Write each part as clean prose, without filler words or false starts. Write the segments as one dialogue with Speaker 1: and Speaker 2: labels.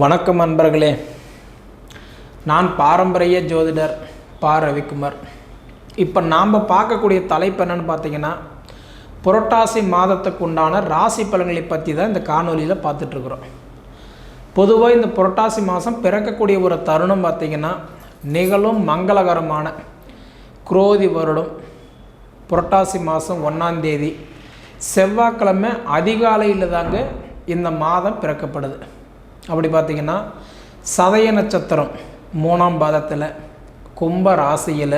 Speaker 1: வணக்கம் நண்பர்களே, நான் பாரம்பரிய ஜோதிடர் பா. ரவிக்குமார். இப்போ நாம் பார்க்கக்கூடிய தலைப்பு என்னென்னு பார்த்தீங்கன்னா, புரட்டாசி மாதத்துக்கு உண்டான ராசி பலன்களை பற்றி தான் இந்த காணொலியில் பார்த்துட்ருக்குறோம். பொதுவாக இந்த புரட்டாசி மாதம் பிறக்கக்கூடிய ஒரு தருணம் பார்த்திங்கன்னா, நிகழும் மங்களகரமான குரோதி வருடம் புரட்டாசி மாதம் 1ஆம் தேதி செவ்வாய்க்கிழமை அதிகாலையில் தாங்க இந்த மாதம் பிறக்கப்படுது. அப்படி பார்த்திங்கன்னா, சதய நட்சத்திரம் 3ஆம் பாதத்தில், கும்ப ராசியில்,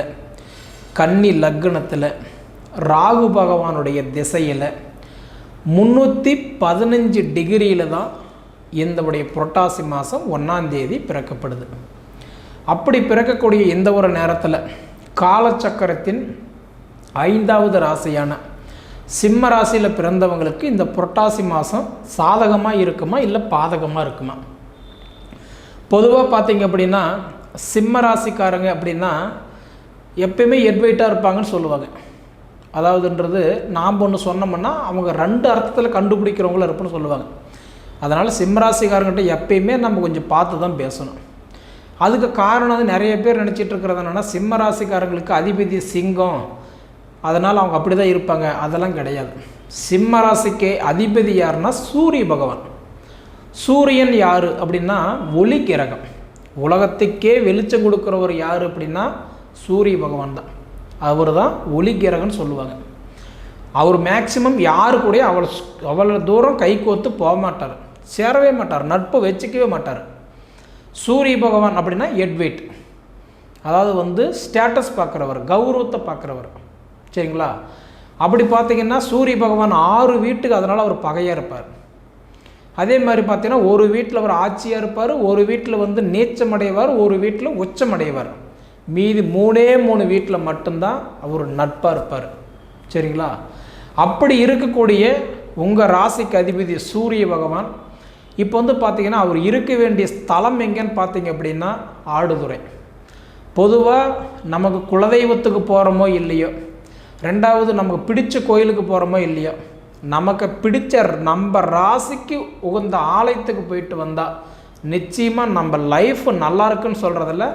Speaker 1: கன்னி லக்னத்தில், ராகு பகவானுடைய திசையில் 315 டிகிரியில் தான் இந்தவுடைய புரட்டாசி மாதம் 1ஆம் தேதி பிறக்கப்படுது. அப்படி பிறக்கக்கூடிய இந்த ஒரு நேரத்தில் காலச்சக்கரத்தின் 5வது ராசியான சிம்ம ராசியில் பிறந்தவங்களுக்கு இந்த புரட்டாசி மாதம் சாதகமாக இருக்குமா இல்லை பாதகமாக இருக்குமா? பொதுவாக பார்த்திங்க அப்படின்னா, சிம்ம ராசிக்காரங்க அப்படின்னா எப்பயுமே எட்வைட்டாக இருப்பாங்கன்னு சொல்லுவாங்க. அதாவதுன்றது நாம் ஒன்று சொன்னோம்னா அவங்க 2 அர்த்தத்தில் கண்டுபிடிக்கிறவங்களும் இருப்புன்னு சொல்லுவாங்க. அதனால் சிம்ம ராசிக்காரங்கிட்ட எப்பயுமே நம்ம கொஞ்சம் பார்த்து தான் பேசணும். அதுக்கு காரணம் வந்து நிறைய பேர் நினச்சிட்டு இருக்கிறது என்னென்னா, சிம்ம ராசிக்காரங்களுக்கு அதிபதி சிங்கம், அதனால் அவங்க அப்படி தான் இருப்பாங்க. அதெல்லாம் கிடையாது. சிம்ம ராசிக்கு அதிபதி யாருன்னா சூரிய பகவான். சூரியன் யார் அப்படின்னா ஒளி கிரகம். உலகத்துக்கே வெளிச்சம் கொடுக்குறவர் யார் அப்படின்னா சூரிய பகவான் தான். அவர் தான் ஒளி கிரகம்னு சொல்லுவாங்க. அவர் மேக்சிமம் யாரு கூட அவ்வளோ தூரம் கை கோத்து போக மாட்டார், சேரவே மாட்டார், நட்பு வச்சுக்கவே மாட்டார். சூரிய பகவான் அப்படின்னா எட்வைட், அதாவது வந்து ஸ்டேட்டஸ் பார்க்குறவர், கௌரவத்தை பார்க்குறவர். சரிங்களா? அப்படி பார்த்திங்கன்னா சூரிய பகவான் 6 வீட்டுக்கு, அதனால் அவர் பகையாக இருப்பார். அதே மாதிரி பார்த்திங்கன்னா ஒரு வீட்டில் அவர் ஆட்சியாக இருப்பார், ஒரு வீட்டில் வந்து நீச்சமடைவார், ஒரு வீட்டில் உச்சமடைவார். மீதி 3 வீட்டில் மட்டும்தான் அவர் நட்பாக இருப்பார். சரிங்களா? அப்படி இருக்கக்கூடிய உங்கள் ராசிக்கு அதிபதி சூரிய பகவான் இப்போ வந்து பார்த்திங்கன்னா அவர் இருக்க வேண்டிய ஸ்தலம் எங்கேன்னு பார்த்தீங்க அப்படின்னா ஆடுதுறை. பொதுவாக நமக்கு குலதெய்வத்துக்கு போகிறோமோ இல்லையோ, 2வது நமக்கு பிடிச்ச கோயிலுக்கு போகிறோமோ இல்லையோ, நமக்கு பிடிச்ச நம்ம ராசிக்கு உகந்த ஆலயத்துக்கு போயிட்டு வந்தால் நிச்சயமாக நம்ம லைஃப் நல்லா இருக்குன்னு சொல்கிறதில்ல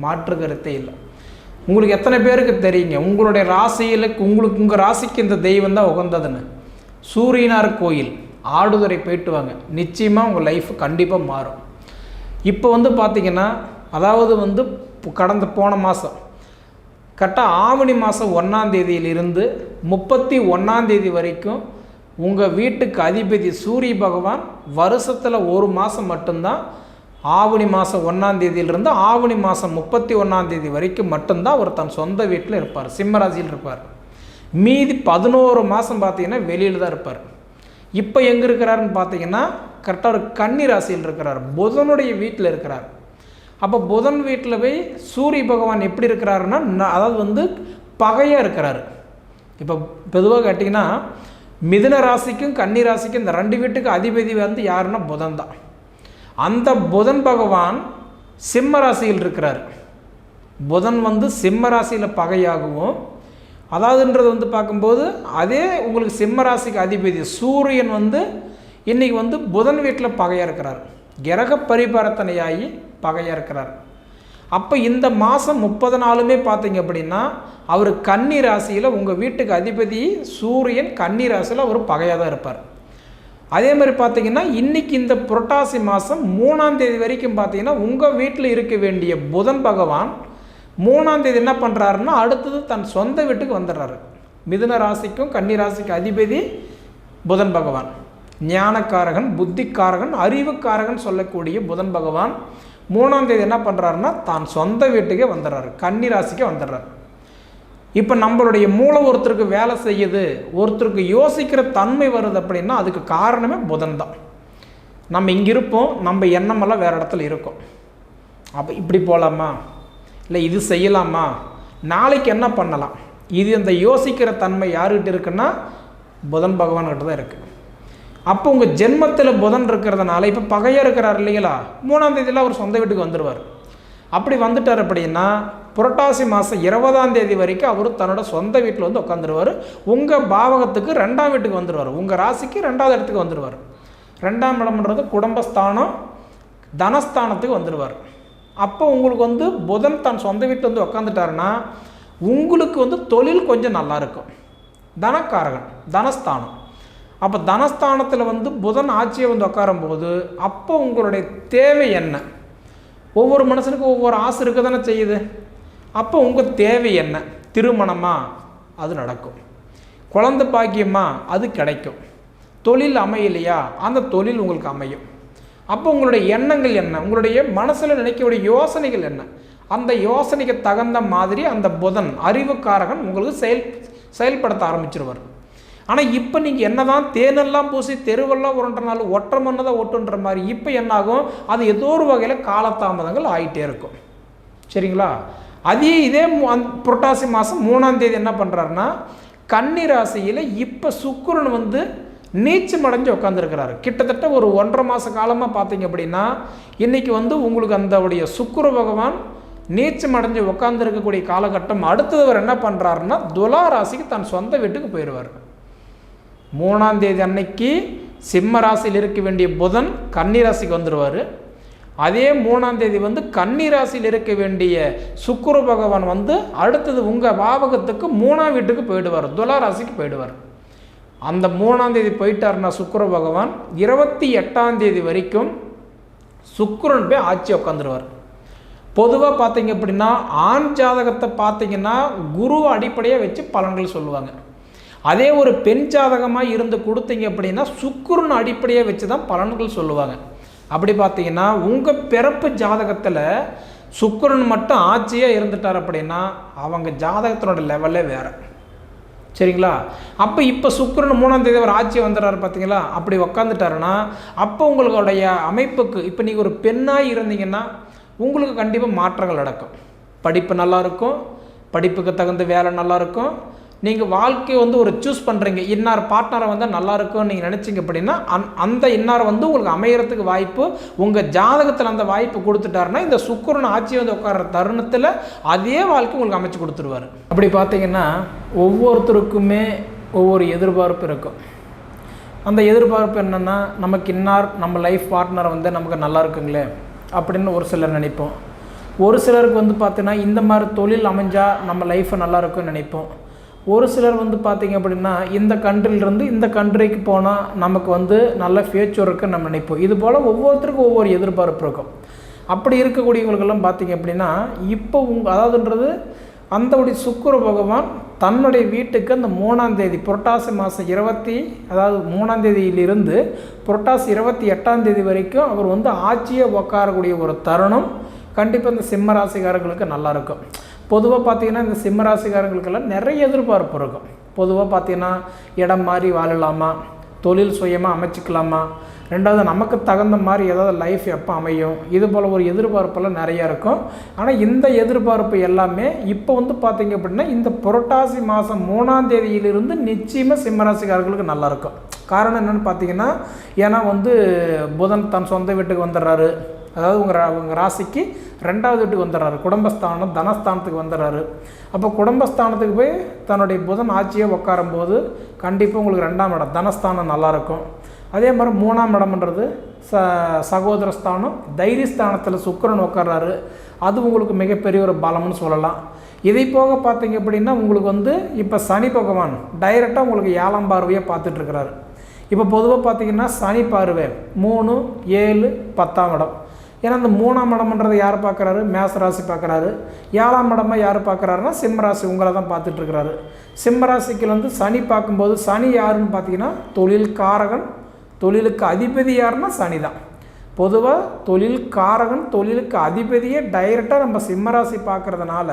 Speaker 1: மாற்று கருத்தே இல்லை. உங்களுக்கு எத்தனை பேருக்கு தெரியுங்க உங்களுடைய ராசியில் உங்கள் ராசிக்கு இந்த தெய்வம் தான் உகந்ததுன்னு? சூரியனார் கோயில் ஆடுதுறை போயிட்டு வாங்க, நிச்சயமாக உங்கள் லைஃப் கண்டிப்பாக மாறும். இப்போ வந்து பார்த்திங்கன்னா, அதாவது வந்து போன மாதம் கரெக்டாக ஆவணி மாதம் 1ஆம் தேதியிலிருந்து 31ஆம் தேதி வரைக்கும் உங்கள் வீட்டுக்கு அதிபதி சூரிய பகவான் வருஷத்தில் 1 மாதம் மட்டும்தான், ஆவணி மாதம் 1ஆம் தேதியிலிருந்து ஆவணி மாதம் 31ஆம் தேதி வரைக்கும் மட்டும்தான் அவர் தன் சொந்த வீட்டில் இருப்பார், சிம்மராசியில் இருப்பார். மீதி 11 மாதம் பார்த்திங்கன்னா வெளியில் தான் இருப்பார். இப்போ எங்கே இருக்கிறாருன்னு பார்த்தீங்கன்னா கரெக்டாக ஒரு கன்னி ராசியில் இருக்கிறார், புதனுடைய வீட்டில் இருக்கிறார். அப்போ புதன் வீட்டில் போய் சூரிய பகவான் எப்படி இருக்கிறாருன்னா, அதாவது வந்து பகையாக இருக்கிறாரு. இப்போ பொதுவாக கேட்டிங்கன்னா மிதுன ராசிக்கும் கன்னி ராசிக்கும் இந்த 2 வீட்டுக்கு அதிபதி வந்து யாருன்னா புதன் தான். அந்த புதன் பகவான் சிம்ம ராசியில் இருக்கிறார். புதன் வந்து சிம்ம ராசியில் பகையாகவும், அதாவதுன்றது வந்து பார்க்கும்போது அதே உங்களுக்கு சிம்ம ராசிக்கு அதிபதி சூரியன் வந்து இன்றைக்கி வந்து புதன் வீட்டில் பகையாக இருக்கிறார், கிரக பரிவர்த்தனையாகி பகையாக இருக்கிறார். அப்போ இந்த மாதம் 30 நாளுமே பார்த்தீங்க அப்படின்னா அவர் கன்னி ராசியில், உங்கள் வீட்டுக்கு அதிபதி சூரியன் கன்னி ராசியில் அவர் பகையாக தான் இருப்பார். அதே மாதிரி பார்த்தீங்கன்னா இன்றைக்கி இந்த புரட்டாசி மாதம் 3ஆம் தேதி வரைக்கும் பார்த்தீங்கன்னா உங்கள் வீட்டில் இருக்க வேண்டிய புதன் பகவான் 3ஆம் தேதி என்ன பண்ணுறாருன்னா அடுத்தது தன் சொந்த வீட்டுக்கு வந்துடுறாரு. மிதுன ராசிக்கும் கன்னி ராசிக்கு அதிபதி புதன் பகவான், ஞானக்காரகன், புத்திக்காரகன், அறிவுக்காரகன் சொல்லக்கூடிய புதன் பகவான் 3ஆம் தேதி என்ன பண்ணுறாருன்னா தான் சொந்த வீட்டுக்கே வந்துடுறாரு, கன்னி ராசிக்கே வந்துடுறாரு. இப்போ நம்மளுடைய மூளை ஒருத்தருக்கு வேலை செய்யுது, ஒருத்தருக்கு யோசிக்கிற தன்மை வருது அப்படின்னா அதுக்கு காரணமே புதன் தான். நம்ம இங்கே இருப்போம், நம்ம எண்ணமெல்லாம் வேறு இடத்துல இருக்கும். அப்போ இப்படி போகலாமா, இல்லை இது செய்யலாமா, நாளைக்கு என்ன பண்ணலாம், இது இந்த யோசிக்கிற தன்மை யார்கிட்ட இருக்குன்னா புதன் பகவான்கிட்ட தான் இருக்குது. அப்போ உங்கள் ஜென்மத்தில் புதன் இருக்கிறதுனால இப்போ பகையாக இருக்கிறார் இல்லைங்களா, 3ஆம் தேதியில் அவர் சொந்த வீட்டுக்கு வந்துடுவார். அப்படி வந்துட்டார் அப்படின்னா புரட்டாசி மாதம் 20ஆம் தேதி வரைக்கும் அவர் தன்னோட சொந்த வீட்டில் வந்து உட்காந்துருவார். உங்கள் பாவகத்துக்கு 2ஆம் வீட்டுக்கு வந்துடுவார், உங்கள் ராசிக்கு 2வது இடத்துக்கு வந்துடுவார். 2ஆம் இடம்ன்றது குடும்பஸ்தானம், தனஸ்தானத்துக்கு வந்துடுவார். அப்போ உங்களுக்கு வந்து புதன் தன் சொந்த வீட்டில் வந்து உக்காந்துட்டாருன்னா உங்களுக்கு வந்து தொழில் கொஞ்சம் நல்லா இருக்கும். தனக்காரகன், தனஸ்தானம். அப்போ தனஸ்தானத்தில் வந்து புதன் ஆட்சியை வந்து உட்காரும்போது அப்போ உங்களுடைய தேவை என்ன? ஒவ்வொரு மனுஷனுக்கும் ஒவ்வொரு ஆசை இருக்க தானே செய்யுது. அப்போ உங்கள் தேவை என்ன? திருமணமா? அது நடக்கும். குழந்தை பாக்கியமா? அது கிடைக்கும். தொழில் அமையலையா? அந்த தொழில் உங்களுக்கு அமையும். அப்போ உங்களுடைய எண்ணங்கள் என்ன? உங்களுடைய மனசில் நினைக்கக்கூடிய யோசனைகள் என்ன? அந்த யோசனைக்கு தகுந்த மாதிரி அந்த புதன் அறிவுக்காரகன் உங்களுக்கு செயல்படுத்த ஆரம்பிச்சிருவார். ஆனால் இப்போ நீங்கள் என்ன தான் தேனெல்லாம் பூசி தெருவெல்லாம் உருண்டனாலும் ஒற்றை மண்ணை தான் ஒட்டுன்ற மாதிரி இப்போ என்னாகும், அது ஏதோ ஒரு வகையில் காலதாமதங்கள் ஆகிட்டே இருக்கும். சரிங்களா? இதே புரட்டாசி மாதம் 3ஆம் தேதி என்ன பண்ணுறாருன்னா கன்னி ராசியில் இப்போ சுக்கிரன் வந்து நீச்சம் அடைஞ்சு உட்காந்துருக்கிறாரு. கிட்டத்தட்ட ஒரு 1.5 மாத காலமாக பார்த்தீங்க அப்படின்னா இன்றைக்கி வந்து உங்களுக்கு அந்தவுடைய சுக்கிர பகவான் நீச்சம் அடைஞ்சு உட்காந்துருக்கக்கூடிய காலகட்டம். அடுத்தவர் என்ன பண்ணுறாருன்னா துலா ராசிக்கு தன் சொந்த வீட்டுக்கு போயிடுவார். 3ஆம் தேதி அன்னைக்கு சிம்ம ராசியில் இருக்க வேண்டிய புதன் கன்னி ராசிக்கு வந்துடுவார். அதே 3ஆம் தேதி வந்து கன்னி ராசியில் இருக்க வேண்டிய சுக்கிர பகவான் வந்து அடுத்தது உங்கள் பாவகத்துக்கு 3ஆம் வீட்டுக்கு போயிடுவார், துலா ராசிக்கு போயிடுவார். அந்த 3ஆம் தேதி போயிட்டார்னா சுக்கிர பகவான் 28ஆம் தேதி வரைக்கும் சுக்கிரன் போய் ஆட்சி உட்காந்துருவார். பொதுவாக பார்த்தீங்க அப்படின்னா ஆண் ஜாதகத்தை பார்த்தீங்கன்னா குரு அடிப்படையாக வச்சு பலன்கள் சொல்லுவாங்க. அதே ஒரு பெண் ஜாதகமாக இருந்து கொடுத்தீங்க அப்படின்னா சுக்கிரன் அடிப்படையாக வச்சு தான் பலன்கள் சொல்லுவாங்க. அப்படி பார்த்தீங்கன்னா உங்கள் பிறப்பு ஜாதகத்தில் சுக்கிரன் மட்டும் ஆட்சியாக இருந்துட்டார் அப்படின்னா அவங்க ஜாதகத்தினோட லெவலே வேறு. சரிங்களா? அப்போ இப்போ சுக்கிரன் 3ஆம் தேதி அவர் ஆட்சி வந்துடுறாரு பார்த்தீங்களா? அப்படி உக்காந்துட்டாருன்னா அப்போ உங்களுடைய அமைப்புக்கு இப்போ நீங்கள் ஒரு பெண்ணாக இருந்தீங்கன்னா உங்களுக்கு கண்டிப்பாக மாற்றங்கள் நடக்கும். படிப்பு நல்லாயிருக்கும், படிப்புக்கு தகுந்த வேலை நல்லாயிருக்கும். நீங்கள் வாழ்க்கையை வந்து ஒரு சூஸ் பண்ணுறீங்க, இன்னார் பார்ட்னரை வந்து நல்லாயிருக்கும்னு நீங்கள் நினச்சிங்க அப்படின்னா அந்த இன்னாரை வந்து உங்களுக்கு அமையறதுக்கு வாய்ப்பு உங்கள் ஜாதகத்தில் அந்த வாய்ப்பு கொடுத்துட்டாருன்னா இந்த சுக்கிரன் ஆட்சி வந்து உட்கார்ற தருணத்தில் அதே வாழ்க்கை உங்களுக்கு அமைச்சு கொடுத்துருவார். அப்படி பார்த்தீங்கன்னா ஒவ்வொருத்தருக்குமே ஒவ்வொரு எதிர்பார்ப்பு இருக்கும். அந்த எதிர்பார்ப்பு என்னென்னா நமக்கு இன்னார் நம்ம லைஃப் பார்ட்னர் வந்து நமக்கு நல்லா இருக்குங்களே அப்படின்னு ஒரு சிலர் நினைப்போம். ஒரு சிலருக்கு வந்து பார்த்தீங்கன்னா இந்த மாதிரி தொழில் அமைஞ்சால் நம்ம லைஃப்பை நல்லா இருக்கும்னு நினைப்போம். ஒரு சிலர் வந்து பார்த்திங்க அப்படின்னா இந்த கண்ட்ரிலிருந்து இந்த கண்ட்ரிக்கு போனால் நமக்கு வந்து நல்ல ஃபியூச்சர் இருக்குன்னு நம்ம நினைப்போம். இது போல் ஒவ்வொருத்தருக்கும் ஒவ்வொரு எதிர்பார்ப்பு இருக்கும். அப்படி இருக்கக்கூடியவங்களுக்கெல்லாம் பார்த்திங்க அப்படின்னா இப்போ அதாவதுன்றது அந்தவுடைய சுக்கிர பகவான் தன்னுடைய வீட்டுக்கு அந்த 3ஆம் தேதி புரட்டாசி மாதம் 3ஆம் தேதியிலிருந்து புரட்டாசி 28ஆம் தேதி வரைக்கும் அவர் வந்து ஆட்சியை உட்காரக்கூடிய ஒரு தருணம் கண்டிப்பாக இந்த சிம்ம ராசிக்காரர்களுக்கு நல்லாயிருக்கும். பொதுவாக பார்த்திங்கன்னா இந்த சிம்ம ராசிக்காரங்களுக்கெல்லாம் நிறைய எதிர்பார்ப்பு இருக்கும். பொதுவாக பார்த்திங்கன்னா இடம் மாதிரி வாழலாமா, தொழில் சுயமாக அமைச்சிக்கலாமா, ரெண்டாவது நமக்கு தகுந்த மாதிரி ஏதாவது லைஃப் எப்போ அமையும், இது போல் ஒரு எதிர்பார்ப்பெல்லாம் நிறையா இருக்கும். ஆனால் இந்த எதிர்பார்ப்பு எல்லாமே இப்போ வந்து பார்த்திங்க அப்படின்னா இந்த புரட்டாசி மாதம் 3ஆம் தேதியிலிருந்து நிச்சயமாக சிம்மராசிக்காரர்களுக்கு நல்லாயிருக்கும். காரணம் என்னென்னு பார்த்தீங்கன்னா ஏன்னா வந்து புதன் தன் சொந்த வீட்டுக்கு வந்துடுறாரு. அதாவது உங்கள் ராசிக்கு 2ஆவது வீட்டுக்கு வந்துடுறாரு, குடும்பஸ்தானம் தனஸ்தானத்துக்கு வந்துடுறாரு. அப்போ குடும்பஸ்தானத்துக்கு போய் தன்னுடைய புதன் ஆட்சியை உட்காரும்போது கண்டிப்பாக உங்களுக்கு 2ஆம் இடம் தனஸ்தானம் நல்லாயிருக்கும். அதே மாதிரி 3ஆம் இடம்ன்றது சகோதரஸ்தானம் தைரியஸ்தானத்தில் சுக்கிரன் உட்கார்றாரு. அது உங்களுக்கு மிகப்பெரிய ஒரு பலம்னு சொல்லலாம். இதை போக பார்த்தீங்க அப்படின்னா உங்களுக்கு வந்து இப்போ சனி பகவான் டைரெக்டாக உங்களுக்கு 7ஆம் பார்வையாக பார்த்துட்ருக்கிறாரு. இப்போ பொதுவாக பார்த்தீங்கன்னா சனி பார்வை 3, 7, 10ஆம் இடம். ஏன்னா இந்த 3ஆம் இடம்ன்றது யார் பார்க்குறாரு? மேச ராசி பார்க்குறாரு. 7ஆம் இடமாக யார் பார்க்குறாருன்னா சிம்மராசி உங்களை தான் பார்த்துட்ருக்கிறாரு. சிம்மராசிக்கு வந்து சனி பார்க்கும்போது சனி யாருன்னு பார்த்தீங்கன்னா தொழில் காரகன், தொழிலுக்கு அதிபதி யாருன்னா சனி தான். பொதுவாக தொழில் காரகன் தொழிலுக்கு அதிபதியே டைரெக்டாக நம்ம சிம்மராசி பார்க்குறதுனால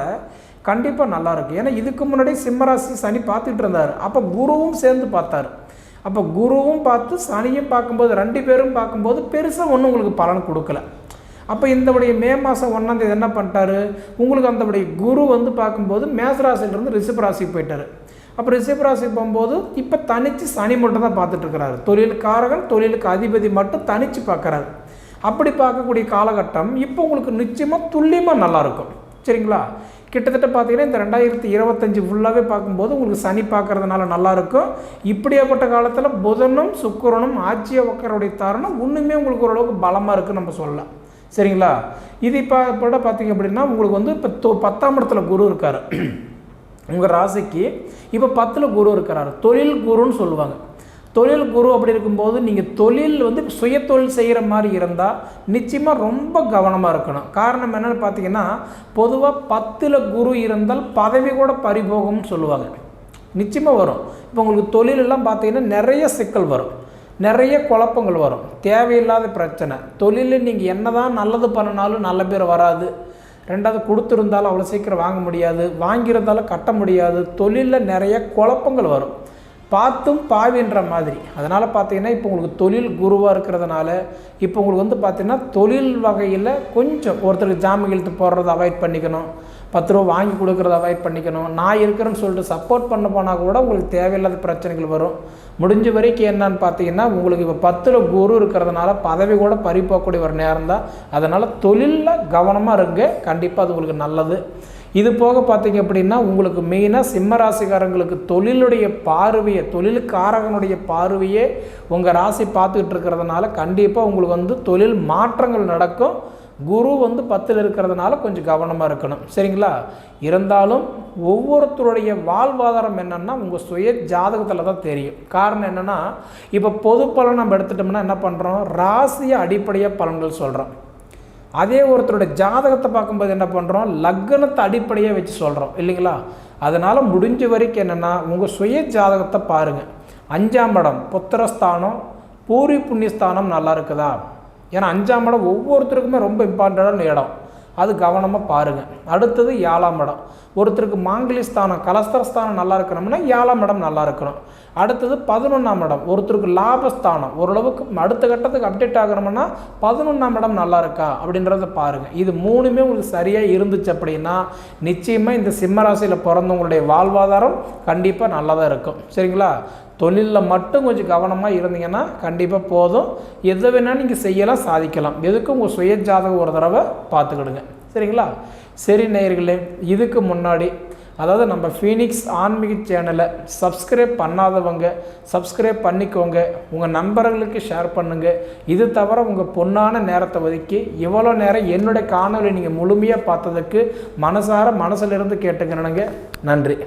Speaker 1: கண்டிப்பாக நல்லாயிருக்கு. ஏன்னா இதுக்கு முன்னாடி சிம்மராசி சனி பார்த்துட்டு இருந்தார். அப்போ குருவும் சேர்ந்து பார்த்தார். அப்போ குருவும் பார்த்து சனியும் பார்க்கும்போது 2 பேரும் பார்க்கும்போது பெருசாக ஒன்றும் உங்களுக்கு பலன் கொடுக்கல. அப்போ இந்தவுடைய மே மாதம் 1ஆம் தேதி என்ன பண்ணிட்டாரு, உங்களுக்கு அந்தவுடைய குரு வந்து பார்க்கும்போது மேசராசிலிருந்து ரிஷபராசிக்கு போயிட்டார். அப்போ ரிஷபராசிக்கு போகும்போது இப்போ தனித்து சனி மட்டும் தான் பார்த்துட்ருக்கிறாரு. தொழிலுக்காரகன் தொழிலுக்கு அதிபதி மட்டும் தனித்து பார்க்குறாரு. அப்படி பார்க்கக்கூடிய காலகட்டம் இப்போ உங்களுக்கு நிச்சயமாக துல்லியமாக நல்லாயிருக்கும். சரிங்களா? கிட்டத்தட்ட பார்த்தீங்கன்னா இந்த 2025 ஃபுல்லாகவே பார்க்கும்போது உங்களுக்கு சனி பார்க்குறதுனால நல்லாயிருக்கும். இப்படியாப்பட்ட காலத்தில் புதனும் சுக்கிரனும் ஆட்சியை உட்காரக்கூடிய தருணம் இன்னுமே உங்களுக்கு ஓரளவுக்கு பலமாக இருக்குன்னு நம்ம சொல்லலாம். சரிங்களா? இது இப்போ பார்த்திங்க அப்படின்னா உங்களுக்கு வந்து இப்போ 10ஆம் இடத்துல குரு இருக்கார் உங்கள் ராசிக்கு. இப்போ 10ல் குரு இருக்கிறார், தொழில் குருன்னு சொல்லுவாங்க. தொழில் குரு அப்படி இருக்கும்போது நீங்கள் தொழில் வந்து சுய தொழில் செய்கிற மாதிரி இருந்தால் நிச்சயமாக ரொம்ப கவனமாக இருக்கணும். காரணம் என்னென்னு பார்த்தீங்கன்னா, பொதுவாக 10ல் குரு இருந்தால் பதவி கூட பறிபோகும்னு சொல்லுவாங்க. நிச்சயமாக வரும். இப்போ உங்களுக்கு தொழிலெல்லாம் பார்த்தீங்கன்னா நிறைய சிக்கல் வரும், நிறைய குழப்பங்கள் வரும், தேவையில்லாத பிரச்சனை. தொழிலில் நீங்கள் என்ன தான் நல்லது பண்ணினாலும் நல்ல பேர் வராது. ரெண்டாவது கொடுத்துருந்தாலும் அவ்வளோ சீக்கிரம் வாங்க முடியாது, வாங்கியிருந்தாலும் கட்ட முடியாது. தொழிலில் நிறைய குழப்பங்கள் வரும், பார்த்தும் பாவின்ற மாதிரி. அதனால் பார்த்தீங்கன்னா இப்போ உங்களுக்கு தொழில் குருவாக இருக்கிறதுனால இப்போ உங்களுக்கு வந்து பார்த்திங்கன்னா தொழில் வகையில் கொஞ்சம் ஒருத்தருக்கு ஜாமீன் இழுத்து போடுறத அவாய்ட் பண்ணிக்கணும், 10 ரூபா வாங்கி கொடுக்குறத அவாய்ட் பண்ணிக்கணும். நான் இருக்கிறேன்னு சொல்லிட்டு சப்போர்ட் பண்ண போனால் கூட உங்களுக்கு தேவையில்லாத பிரச்சனைகள் வரும். முடிஞ்ச வரைக்கும் என்னன்னு பார்த்தீங்கன்னா உங்களுக்கு இப்போ 10ல் குரு இருக்கிறதுனால பதவி கூட பறிப்போகக்கூடிய ஒரு நேரம் தான். அதனால் தொழிலில் கவனமாக இருங்க, கண்டிப்பாக அது உங்களுக்கு நல்லது. இது போக பார்த்தீங்க அப்படின்னா உங்களுக்கு மெயினாக சிம்ம ராசிக்காரங்களுக்கு தொழிலுடைய பார்வையை, தொழிலுக்காரகனுடைய பார்வையே உங்கள் ராசி பார்த்துக்கிட்டு இருக்கிறதுனால கண்டிப்பாக உங்களுக்கு வந்து தொழில் மாற்றங்கள் நடக்கும். குரு வந்து 10ல் இருக்கிறதுனால கொஞ்சம் கவனமாக இருக்கணும், சரிங்களா? இருந்தாலும் ஒவ்வொருத்தருடைய வாழ்வாதாரம் என்னென்னா உங்கள் சுய ஜாதகத்தில் தான் தெரியும். காரணம் என்னென்னா, இப்போ பொது பலன் நம்ம எடுத்துட்டோம்னா என்ன பண்ணுறோம், ராசியை அடிப்படையாக பலன்கள் சொல்கிறோம். அதே ஒருத்தருடைய ஜாதகத்தை பார்க்கும்போது என்ன பண்ணுறோம், லக்னத்தை அடிப்படையாக வச்சு சொல்கிறோம் இல்லைங்களா? அதனால் முடிஞ்ச வரைக்கும் என்னென்னா உங்கள் சுய ஜாதகத்தை பாருங்கள். 5ஆம் இடம் புத்திரஸ்தானம், பூரி புண்ணியஸ்தானம் நல்லா இருக்குதா? ஏன்னா 5ஆம் இடம் ஒவ்வொருத்தருக்குமே ரொம்ப இம்பார்ட்டண்டான இடம், அது கவனமாக பாருங்கள். அடுத்தது 7ஆம் இடம், ஒருத்தருக்கு மாங்கலிஸ்தானம் கலஸ்தரஸ்தானம் நல்லா இருக்கணும்னா 7ஆம் இடம் நல்லா இருக்கணும். அடுத்தது 11ஆம் இடம், ஒருத்தருக்கு லாபஸ்தானம் ஓரளவுக்கு அடுத்த கட்டத்துக்கு அப்டேட் ஆகணும்னா 11ஆம் இடம் நல்லா இருக்கா அப்படின்றத பாருங்கள். இது 3மே உங்களுக்கு சரியாக இருந்துச்சு அப்படின்னா நிச்சயமாக இந்த சிம்மராசியில் பிறந்தவங்களுடைய வாழ்வாதாரம் கண்டிப்பாக நல்லா தான் இருக்கும், சரிங்களா? தொழிலில் மட்டும் கொஞ்சம் கவனமாக இருந்தீங்கன்னா கண்டிப்பாக போதும். எதை வேணாலும் நீங்கள் செய்யலாம், சாதிக்கலாம். எதுக்கும் உங்கள் சுய ஜாதகம் ஒரு தடவை பார்த்துக்கிடுங்க, சரிங்களா? சரி நேயர்களே, இதுக்கு முன்னாடி அதாவது நம்ம ஃபீனிக்ஸ் ஆன்மீக சேனலை சப்ஸ்கிரைப் பண்ணாதவங்க சப்ஸ்கிரைப் பண்ணிக்கோங்க, உங்கள் நண்பர்களுக்கு ஷேர் பண்ணுங்கள். இது தவிர உங்கள் பொன்னான நேரத்தை ஒதுக்கி இவ்வளோ நேரம் என்னுடைய காணொலி நீங்கள் முழுமையாக பார்த்ததுக்கு மனசிலிருந்து கேட்டுக்கிறேனுங்க. நன்றி.